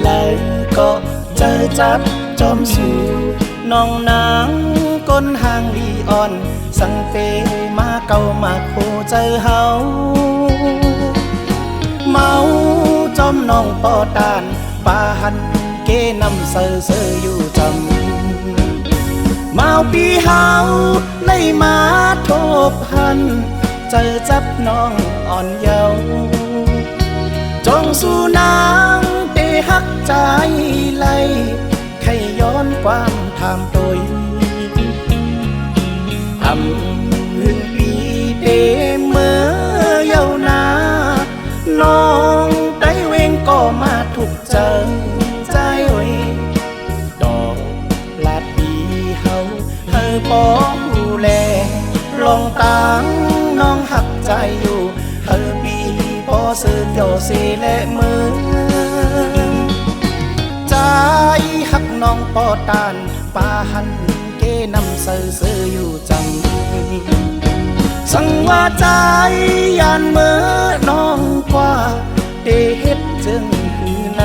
เลยก็เจอจับจอมสู่น้องนางก้นห่างลีอ่อนสังเปมาเก่ามาโคเจอเฮาเมาจอมน้องปอดานปาหันเกนำเซอเซออยู่จำเมาปีเฮาเลยมาทบหันเจอจับน้องอ่อนเยาว์จงสู่นางเตหักใจไหลใครย้อนความถามตัวอำลึงปีเตเมื่อเยาว์นาน้องได้เวงก็มาถูกเจอใจเวดอกลาดปีเฮาเธอปอดูแลลองตังน้องหักใจอยู่เธอปีพอสื่อโยเซและมือใจหักน้องปอตานปาหันเกนำเสือเสืออยู่จังสังว่าใจยานเมื่อน้องกว่าเดเฮ็ดจึงคือใน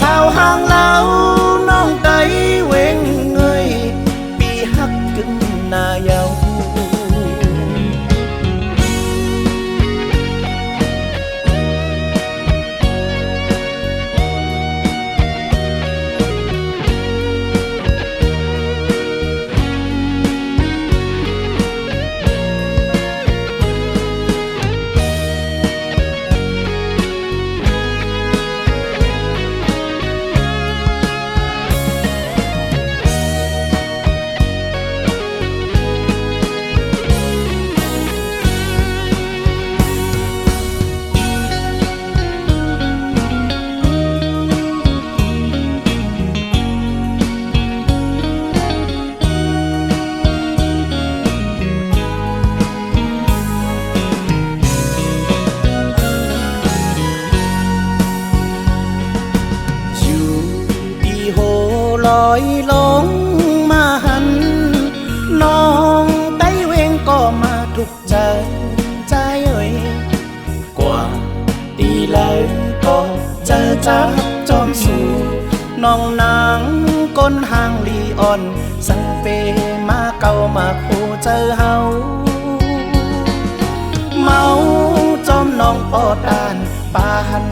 สาวห่างเล่าน้องได้เวงเงยปีหักกึ่งนาเยาลอยลงมาหันน้องไต้เวงก็มาถูกใจใจเอ่ยกว่าตีเลยก็เจอจับจอมสู่น้องนางก้นห่างลีอ่อนสังเปมาเก่ามาโคเจอเฮาเมาจอมน้องปอดานปาหัน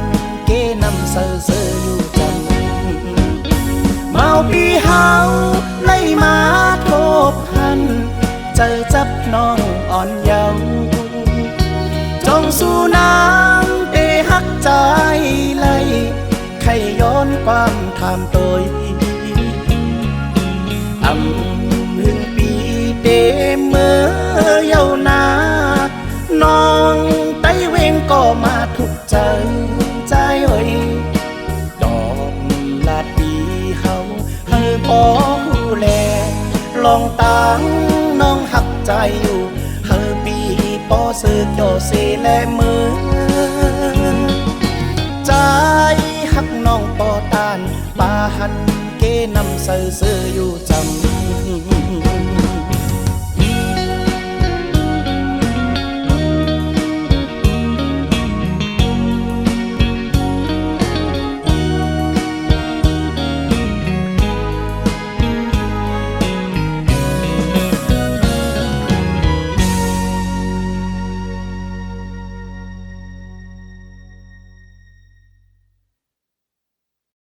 เกนำเสือเสืออยู่จังเมาปีเฮาไล่มาทบหันเจอจับน้องอ่อนเยาว์จงสู่นางเตหักใจไหลใครย้อนความถามตัวอำลึงปีเตเมื่อเยาว์นาน้องไต้เวงก็มาถูกใจใจเอ่ยดอกลาดปีเฮาพอผู้แลลองตังน้องหักใจอยู่เฮอปีปอสือโยเซและมือใจหักน้องปอตานปาหันเกนำเสือเสืออยู่จำ